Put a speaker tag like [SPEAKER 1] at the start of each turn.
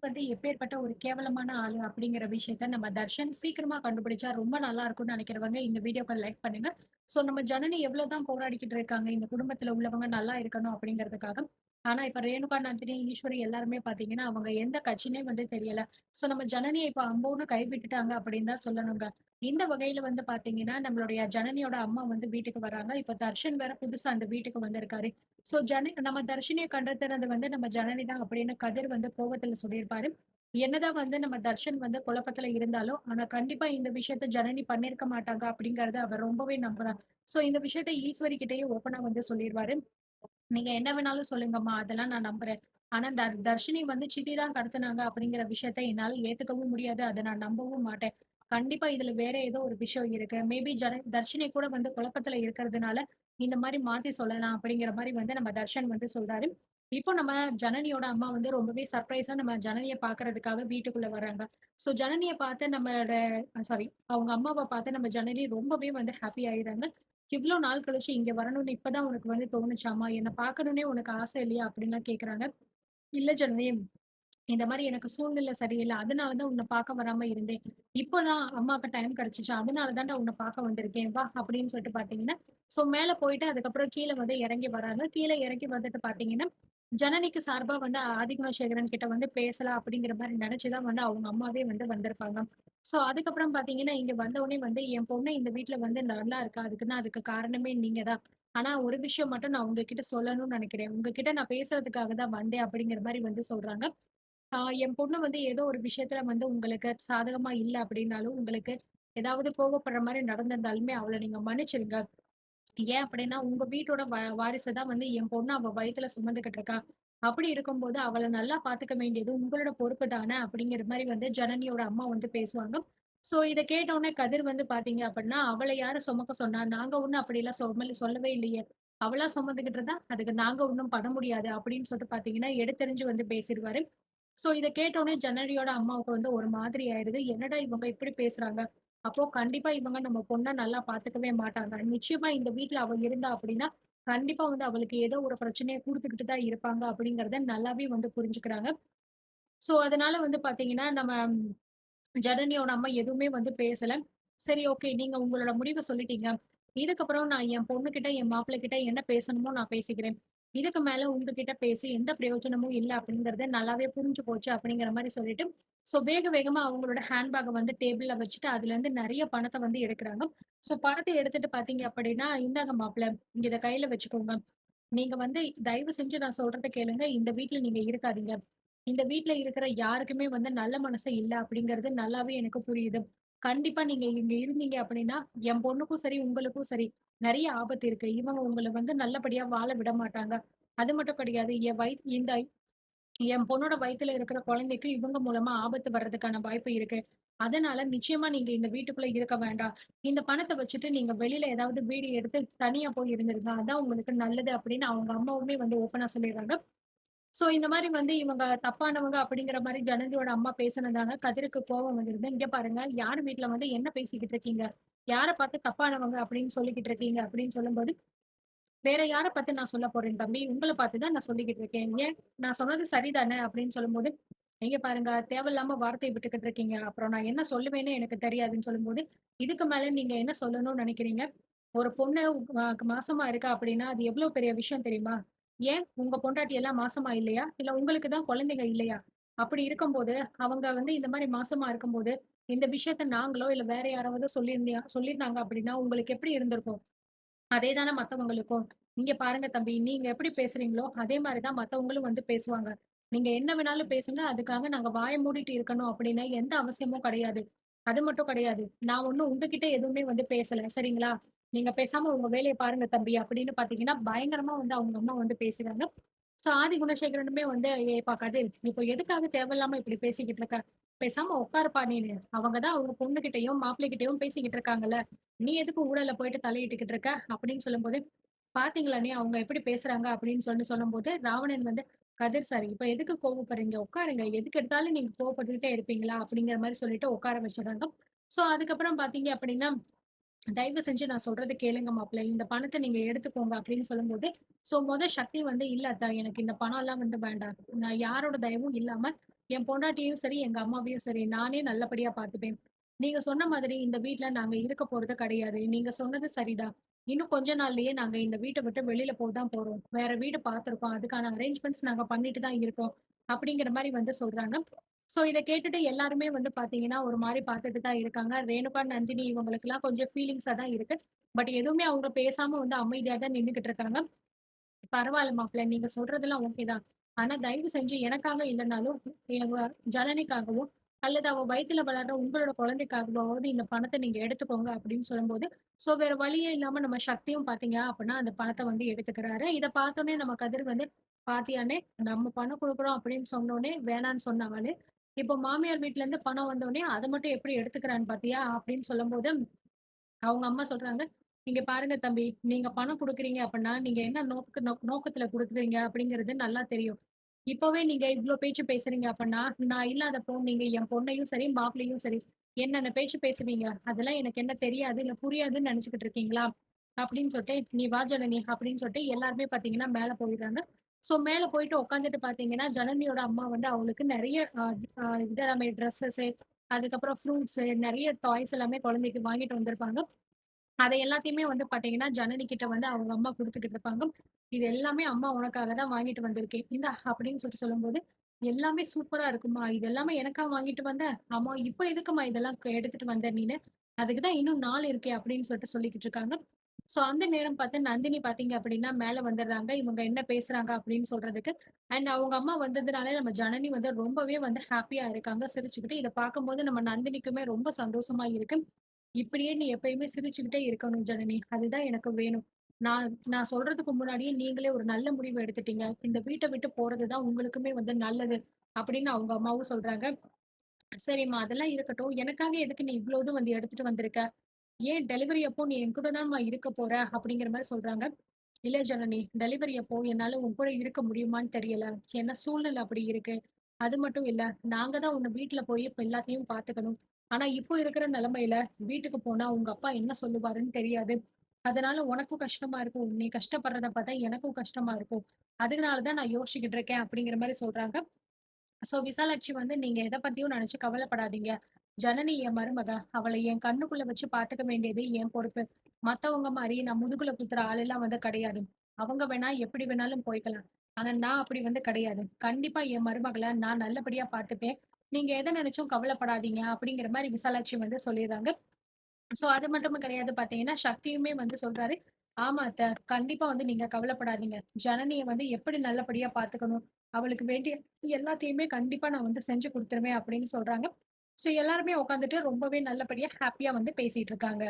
[SPEAKER 1] வந்து எப்பேர்ப்பட்ட ஒரு கேவலமான ஆளு அப்படிங்கிற விஷயத்த நம்ம தர்ஷன் சீக்கிரமா கண்டுபிடிச்சா ரொம்ப நல்லா இருக்கும்னு நினைக்கிறவங்க இந்த வீடியோக்கு லைக் பண்ணுங்க. சோ நம்ம ஜனனி எவ்வளவுதான் போராடிக்கிட்டு இருக்காங்க இந்த குடும்பத்துல உள்ளவங்க நல்லா இருக்கணும் அப்படிங்கிறதுக்காக. ஆனா இப்ப ரேணுகா நந்தினி, ஈஸ்வரி எல்லாருமே பாத்தீங்கன்னா அவங்க எந்த கட்சினே வந்து தெரியல. சோ நம்ம ஜனனிய இப்ப அம்போன்னு கைவிட்டுட்டாங்க அப்படின்னு தான் சொல்லணுங்க. இந்த வகையில வந்து பாத்தீங்கன்னா நம்மளுடைய ஜனனியோட அம்மா வந்து வீட்டுக்கு வராங்க. இப்ப தர்ஷன் வேற புதுசா அந்த வீட்டுக்கு வந்திருக்காரு. சோ நம்ம தர்ஷினிய கண்டத்துனது வந்து நம்ம ஜனனி தான் அப்படின்னு கதிர் வந்து கோவத்துல சொல்லியிருப்பாரு. என்னதான் வந்து நம்ம தர்ஷன் வந்து குழப்பத்துல இருந்தாலும், ஆனா கண்டிப்பா இந்த விஷயத்த ஜனனி பண்ணியிருக்க மாட்டாங்க அப்படிங்கிறத அவர் ரொம்பவே நம்புறார். சோ இந்த விஷயத்த ஈஸ்வரி கிட்டயும் ஓப்பனா வந்து சொல்லிருவாரு. நீங்க என்ன வேணாலும் சொல்லுங்கம்மா, அதெல்லாம் நான் நம்புறேன். ஆனா தர்ஷினி வந்து சித்தி தான் கடத்துனாங்க அப்படிங்கிற விஷயத்த என்னால ஏத்துக்கவும் முடியாது. அத நான் நம்பவும் மாட்டேன். கண்டிப்பா இதுல வேற ஏதோ ஒரு விஷயம் இருக்கு. மேபி தர்ஷினி கூட வந்து குழப்பத்துல இருக்கிறதுனால, இந்த மாரி மாத்தி சொல்லலாம் அப்படிங்கிற மாரி வந்து நம்ம தர்ஷன் வந்து சொல்றாரு. இப்போ நம்ம ஜனனியோட அம்மா வந்து ரொம்பவே சர்ப்ரைஸா நம்ம ஜனனிய பார்க்கறதுக்காக வீட்டுக்குள்ள வராங்க. சோ ஜனனிய பார்த்து நம்மளோட சாரி அவங்க அம்மாவ பார்த்து நம்ம ஜனனி ரொம்பவே வந்து ஹாப்பி ஆயிடுறாங்க. "இவ்ளோ நாள் கழிச்சு இங்க வரணும்னு இப்ப தான் உனக்கு வந்து தோணுச்சாம்மா? என்ன பார்க்கணும்னே உனக்கு ஆசை இல்லையா?" அப்படின்லாம் கேட்கறாங்க. "இல்ல ஜனனி, இந்த மாரி எனக்கு சூழ்நிலை சரியில்ல. அதனால தான் உன்ன பார்க்க வராம இருந்தேன். இப்பதான் அம்மாக்கு டைம் கிடைச்சுச்சு. அதனால தான்டா உன்ன பார்க்க வந்திருக்கேன். வா" அப்படின்னு சொல்லிட்டு பார்த்தீங்கன்னா, மேல போயிட்டு அதுக்கப்புறம் கீழ வந்து இறங்கி வராங்க. கீழ இறங்கி வந்துட்டு பார்த்தீங்கன்னா, ஜனனிக்கு சார்பா வந்து ஆதிகுணசேகரன் கிட்ட வந்து பேசலாம் அப்படிங்கிற மாரி நெனச்சு தான் வந்து அவங்க அம்மாவே வந்து வந்திருப்பாங்க. அதுக்கப்புறம் பார்த்தீங்கன்னா, இங்க வந்தவுனே வந்து என் பொண்ணு இந்த வீட்ல வந்து நல்லா இருக்கா. அதுக்கு காரணமே நீங்க தான். ஆனா ஒரு விஷயம் மட்டும் நான் உங்ககிட்ட சொல்லணும்னு நெனைக்கிறேன். உங்ககிட்ட நான் பேசுறதுக்காக தான் வந்தேன் அப்படிங்கிற மாரி வந்து சொல்றாங்க. ஆ என் பொண்ணு வந்து ஏதோ ஒரு விஷயத்துல வந்து உங்களுக்கு சாதகமா இல்ல அப்படின்னாலும், உங்களுக்கு ஏதாவது கோவப்படுற மாரி நடந்திருந்தாலுமே அவள நீங்க மன்னிச்சிருங்க. ஏன் அப்படின்னா, உங்க வீட்டோட வாரிசு தான் வந்து என் பொண்ணு அவ வயித்துல சுமந்துகிட்டு இருக்கா. அப்படி இருக்கும்போது அவள நல்லா பாத்துக்க வேண்டியது உங்களோட பொறுப்பு தானே அப்படிங்கிற மாரி வந்து ஜனனியோட அம்மா வந்து பேசுவாங்க. இத கேட்டவுனே கதிர் வந்து பாத்தீங்க அப்படின்னா, அவள யாரு சுமக்க சொன்னா? நாங்க ஒண்ணும் அப்படிலாம் சொல்லவே இல்லையே. அவளா சுமந்துகிட்டு இருந்தா, அதுக்கு நாங்க ஒண்ணும் பண்ண முடியாது அப்படின்னு சொல்லிட்டு பாத்தீங்கன்னா, எடுத்தெறிஞ்சு வந்து பேசிருவாரு. இத கேட்டவுனே ஜனனியோட அம்மாவுக்கு வந்து ஒரு மாதிரி ஆயிருது. என்னடா இவங்க இப்படி பேசுறாங்க? அப்போ கண்டிப்பா இவங்க நம்ம பொண்ண நல்லா பார்த்துக்கவே மாட்டாங்க. நிச்சயமா இந்த வீட்ல அவ இருந்தா அப்படின்னா, கண்டிப்பா வந்து அவளுக்கு ஏதோ ஒரு பிரச்சனைய குடுத்துக்கிட்டு தான் இருப்பாங்க அப்படிங்கிறத நல்லாவே வந்து புரிஞ்சுக்கிறாங்க. அதனால வந்து பார்த்தீங்கன்னா, நம்ம ஜனனியோட அம்மா எதுவுமே வந்து பேசல. சரி ஓகே. நீங்க உங்களோட முடிவ சொல்லிட்டீங்க. இதுக்கப்புறம் நான் என் பொண்ணுகிட்ட, என் மாப்பிள்ளை கிட்ட என்ன பேசணுமோ நான் பேசிக்கிறேன். இதுக்கு மேல உங்ககிட்ட பேசி எந்த பிரயோஜனமும் இல்ல அப்படிங்கிறது நல்லாவே புரிஞ்சு போச்சு அப்படிங்கிற மாரி சொல்லிட்டு, வேக வேகமா அவங்களோட ஹேண்ட் பேக்க வந்து டேபிள்ல வச்சுட்டு அதுலருந்து நெறைய பணத்த வந்து எடுக்குறாங்க. பணத்த எடுத்துட்டு பார்த்தீங்க அப்படின்னா, "இந்தாங்க மாப்பிள, இத கையில வச்சுக்கோங்க. நீங்க வந்து தயவு செஞ்சு நான் சொல்றத கேளுங்க. இந்த வீட்ல நீங்க இருக்காதீங்க. இந்த வீட்ல இருக்கிற யாருக்குமே வந்து நல்ல மனசு இல்ல அப்படிங்கிறது நல்லாவே எனக்கு புரியுது. கண்டிப்பா நீங்க இங்க இருந்தீங்க அப்படின்னா, என் பொண்ணுக்கும் சரி, உங்களுக்கும் சரி நெறைய ஆபத்து இருக்கு. இவங்க உங்கள வந்து நல்லபடியா வாழ விட மாட்டாங்க. அது மட்டும் கிடையாது. என் பொண்ணோட வயித்துல இருக்கிற குழந்தைக்கு இவங்க மூலமா ஆபத்து வர்றதுக்கான வாய்ப்பு இருக்கு. அதனால நிச்சயமா நீங்க இந்த வீட்டுக்குள்ள இருக்க வேண்டாம். இந்த பணத்த வச்சுட்டு நீங்க வெளியில ஏதாவது வீடு எடுத்து தனியா போய் இருந்துருங்க. அதான் உங்களுக்கு நல்லது அப்படின்னு அவங்க அம்மாவுமே வந்து ஓப்பனா சொல்லிடுறாங்க. இந்த மாரி வந்து இவங்க தப்பானவங்க அப்படிங்கிற மாரி ஜனனியோட அம்மா பேசுனதால கதிருக்கு கோவம் வந்துருது. "இங்க பாருங்க, யார் வீட்ல வந்து என்ன பேசிக்கிட்டு இருக்கீங்க? யார பார்த்து தப்பானவங்க அப்படின்னு சொல்லிக்கிட்டு இருக்கீங்க?" அப்படின்னு சொல்லும்போது, "வேற யார பார்த்து நான் சொல்லப் போறேன் தம்பி? உங்கள பார்த்து தான் நான் சொல்லிக்கிட்டு இருக்கேன். ஏன் நான் சொன்னது சரிதானே?" அப்படின்னு சொல்லும்போது, "இங்க பாருங்க, தேவையில்லாம வார்த்தைய விட்டுக்கிட்டு இருக்கீங்க. அப்புறம் நான் என்ன சொல்லுவேன்னே எனக்கு தெரியாதுன்னு" சொல்லும்போது, "இதுக்கு மேல நீங்க என்ன சொல்லணும்னு நினைக்கிறீங்க? ஒரு பொண்ணு மாசமா இருக்கா அப்படின்னா, அது எவ்வளோ பெரிய விஷயம் தெரியுமா? ஏன் உங்க பொண்டாட்டி எல்லாம் மாசமா இல்லையா? இல்ல உங்களுக்கு தான் குழந்தைங்க இல்லையா? அப்படி இருக்கும்போது, அவங்க வந்து இந்த மாரி மாசமா இருக்கும்போது, இந்த விஷயத்த நாங்களோ, இல்ல வேற யாராவது சொல்லியிருந்தாங்க அப்படின்னா, உங்களுக்கு எப்படி இருந்திருக்கும்? அதே தானே மத்தவங்களுக்கும். இங்க பாருங்க தம்பி, நீங்க எப்படி பேசுறீங்களோ, அதே மாரி தான் மத்தவங்களும் வந்து பேசுவாங்க. நீங்க என்ன வேணாலும் பேசுங்க. அதுக்காக நாங்க வாய மூடிட்டு இருக்கணும் அப்படின்னு எந்த அவசியமும் கிடையாது. அது மட்டும் கிடையாது. நான் ஒண்ணும் உங்ககிட்ட எதுவுமே வந்து பேசல. சரிங்களா? நீங்க பேசாம உங்க வேலைய பாருங்க தம்பி அப்படின்னு பார்த்தீங்கன்னா, பயங்கரமா வந்து அவங்க அம்மா வந்து பேசுறாங்க. ஆதி குணசேகரனுமே வந்து, "ஏப்பா கதிர், இப்போ எதுக்காக தேவையில்லாம இப்படி பேசிக்கிட்டு இருக்க? பேசாம உட்காருப்பா நீனு. அவங்க தான் அவங்க பொண்ணுகிட்டயும், மாப்பிள்ளைகிட்டயும் பேசிக்கிட்டு இருக்காங்கல்ல. நீ எதுக்கு ஊடால போயிட்டு தலையிட்டுக்கிட்டு இருக்க?" அப்படின்னு சொல்லும்போது, "பாத்தீங்களா அண்ணி அவங்க எப்படி பேசுறாங்க?" அப்படின்னு சொல்லும்போது, ராவணன் வந்து, "கதிர் சார், இப்ப எதுக்கு கோவப்படுறீங்க? உட்காருங்க. எதுக்கு எடுத்தாலும் நீங்க கோவப்பட்டுக்கிட்டே இருப்பீங்களா?" அப்படிங்கிற மாரி சொல்லிட்டு உட்கார வச்சுர்றாங்க. அதுக்கப்புறம் பாத்தீங்க அப்படின்னா, "தயவு செஞ்சு நான் சொல்றத கேளுங்க மாப்பிள்ளை. இந்த பணத்த நீங்க எடுத்துக்கோங்க" அப்படின்னு சொல்லும்போது, சக்தி வந்து, "இல்ல அத்த எனக்கு இந்த பணம்லாம் வந்து வேண்டாம். நான் யாரோட தயவும் இல்லாம என் பொண்டாட்டியும் சரி, எங்க அம்மாவையும் சரி, நானே நல்லபடியா பார்த்துப்பேன். நீங்க சொன்ன மாதிரி இந்த வீட்ல நாங்க இருக்க போறது கிடையாது. நீங்க சொன்னது சரிதான். இன்னும் கொஞ்ச நாள்லயே நாங்க இந்த வீட்ட விட்டு வெளியில தான் போறோம். வேற வீடு பார்த்துருக்கோம். அதுக்கான அரேஞ்ச்மென்ட்ஸ் நாங்க பண்ணிட்டு தான் இருக்கோம். அப்படிங்கிற மாரி வந்து சொல்றாங்க. ஸோ இத கேட்டுட்டு எல்லாருமே வந்து பார்த்தீங்கன்னா, ஒரு மாரி பார்த்துட்டு தான் இருக்காங்க. ரேணுகா, நந்தினி இவங்களுக்கெல்லாம் கொஞ்சம் ஃபீலிங்ஸா தான் இருக்கு. பட் எதுவுமே அவங்க பேசாம வந்து அமைதியா தான் நின்னுகிட்டு இருக்காங்க. பரவால்ல மாப்ள. நீங்க சொல்றதெல்லாம் ஓகே தான். ஆனா தயவு செஞ்சு எனக்காக இல்லனாலும், எங்க ஜனனிக்காகவும், அல்லது அவ வயித்துல வளர்ற உங்களோட குழந்தைக்காகவாவது இந்த பணத்த நீங்க எடுத்துக்கோங்க அப்படின்னு சொல்லும்போது, சோ வேற வழியே இல்லாம நம்ம சக்தியும் பார்த்தீங்க அப்படின்னா, அந்த பணத்த வந்து எடுத்துக்கிறாரு. இத பார்த்தோனே நம்ம கதிர் வந்து, "பாத்தியாண்ணே, நம்ம பணம் குடுக்குறோம் அப்படின்னு சொன்னோனே, வேணான்னு சொன்ன ஆளு, இப்போ மாமியார் வீட்ல இருந்து பணம் வந்தோனே, அத மட்டும் எப்படி எடுத்துக்கிறான்னு பாத்தியா?" அப்படின்னு சொல்லும்போது அவங்க அம்மா சொல்றாங்க, "இங்க பாருங்க தம்பி, நீங்க பணம் குடுக்குறீங்க அப்பன்னா, நீங்க என்ன நோக்கத்துல குடுக்குறீங்க அப்படிங்கிறது நல்லா தெரியும். இப்பவே நீங்க இவ்ளோ பேச்சு பேசுறீங்க அப்பன்னா, நான் இல்லாதப்போ நீங்க என் பொண்ணையும் சரி, மாப்பிள்ளையும் சரி, என்னென்ன பேச்சு பேசுவீங்க? அதெல்லாம் எனக்கு என்ன தெரியாது, இல்ல புரியாதுன்னு நெனச்சுக்கிட்டு இருக்கீங்களா?" அப்படின்னு சொல்லிட்டு, "நீ வா ஜனனி" அப்படின்னு சொல்லிட்டு எல்லாருமே பாத்தீங்கன்னா மேல போயிடுறாங்க. ஸோ மேல போயிட்டு உட்காந்துட்டு பாத்தீங்கன்னா, ஜனனியோட அம்மா வந்து அவளுக்கு நெறைய அ அ இதெல்லாமே ட்ரெஸ்ஸஸு, அதுக்கப்புறம் ஃப்ரூட்ஸு, நெறைய டாய்ஸ் எல்லாமே குழந்தைக்கு வாங்கிட்டு வந்திருப்பாங்க. அத எல்லாத்தையுமே வந்து பாத்தீங்கன்னா, ஜனனி கிட்ட வந்து அவங்க அம்மா குடுத்துக்கிட்டு இருப்பாங்க. "இது எல்லாமே அம்மா உனக்காக தான் வாங்கிட்டு வந்திருக்கேன். இந்தா" அப்படின்னு சொல்லும்போது, "எல்லாமே சூப்பரா இருக்கும்மா. இது எல்லாமே எனக்கா வாங்கிட்டு வந்த? ஆமா, இப்ப எதுக்கும்மா இதெல்லாம் எடுத்துட்டு வந்த நீனு? அதுக்கு தான் இன்னும் நாள் இருக்கே" அப்படின்னு சொல்லிக்கிட்டு இருக்காங்க. ஸோ அந்த நேரம் பார்த்து நந்தினி பார்த்தீங்க அப்படின்னா, மேல வந்துடுறாங்க. இவங்க என்ன பேசுறாங்க அப்படின்னு சொல்றதுக்கு. அண்ட் அவங்க அம்மா வந்ததுனால நம்ம ஜனனி வந்து ரொம்பவே வந்து ஹேப்பியா இருக்காங்க, சிரிச்சுக்கிட்டு. இத பார்க்கும்போது நம்ம நந்தினிக்குமே ரொம்ப சந்தோஷமா இருக்கு. இப்படியே நீ எப்பயுமே சிரிச்சுக்கிட்டே இருக்கணும் ஜனனி. அதுதான் எனக்கு வேணும். நான் நான் சொல்றதுக்கு முன்னாடியே நீங்களே ஒரு நல்ல முடிவு எடுத்துட்டீங்க. இந்த வீட்ட விட்டு போறது தான் உங்களுக்குமே வந்து நல்லது. அப்படின்னு அவங்க அம்மாவும் சொல்றாங்க. சரிம்மா அதெல்லாம் இருக்கட்டும். எனக்காக எதுக்கு நீ இவ்ளோ இது வந்து எடுத்துட்டு வந்திருக்க? ஏன் டெலிவரி அப்போ நீ என் கூட தான்ம்மா இருக்க போற அப்படிங்கிற மாரி சொல்றாங்க. இல்ல ஜனனி, டெலிவரி அப்போ என்னால உன் கூட இருக்க முடியுமான்னு தெரியல. ஏன்னா சூழ்நிலை அப்படி இருக்கு. அது மட்டும் இல்ல, நாங்க தான் உன்ன வீட்ல போய் இப்ப எல்லாத்தையும் பார்த்துக்கணும். ஆனா இப்போ இருக்கிற நிலைமையில வீட்டுக்கு போனா உங்க அப்பா என்ன சொல்லுவாருன்னு தெரியாது. அதனால உனக்கும் கஷ்டமா இருக்கும். நீ கஷ்டப்படுறத பார்த்தா எனக்கும் கஷ்டமா இருக்கும். அதனால தான் நான் யோசிச்சுக்கிட்டு இருக்கேன் அப்படிங்கிற மாரி சொல்றாங்க. சோ விசாலாட்சி வந்து நீங்க எத பத்தியும் நெனச்சு கவலைப்படாதீங்க. ஜனனி என் மருமக. அவள என் கண்ணுக்குள்ள வச்சு பாத்துக்க வேண்டியது என் பொறுப்பு. மத்தவங்க மாரி நான் முதுகுல குத்துற ஆளெல்லாம் வந்து கிடையாது. அவங்க வேணா எப்படி வேணாலும் போய்க்கலாம். ஆனா நான் அப்படி வந்து கிடையாது. கண்டிப்பா என் மருமகள நான் நல்லபடியா பாத்துப்பேன். நீங்க எத நெனச்சும் கவலைப்படாதீங்க அப்படிங்கிற மாரி விசாலாட்சி வந்து சொல்லிர்றாங்க. சோ அது மட்டும் கிடையாது பார்த்தீங்கன்னா, சக்தியுமே வந்து சொல்றாரு, "ஆமா அத்த. கண்டிப்பா வந்து நீங்க கவலைப்படாதீங்க. ஜனனிய வந்து எப்படி நல்லபடியா பார்த்துக்கணும், அவளுக்கு வேண்டிய எல்லாத்தையுமே கண்டிப்பா நான் வந்து செஞ்சு குடுத்துருவேன்." அப்படின்னு சொல்றாங்க. சோ எல்லாருமே உட்காந்துட்டு ரொம்பவே நல்லபடியா ஹேப்பியா வந்து பேசிட்டு இருக்காங்க.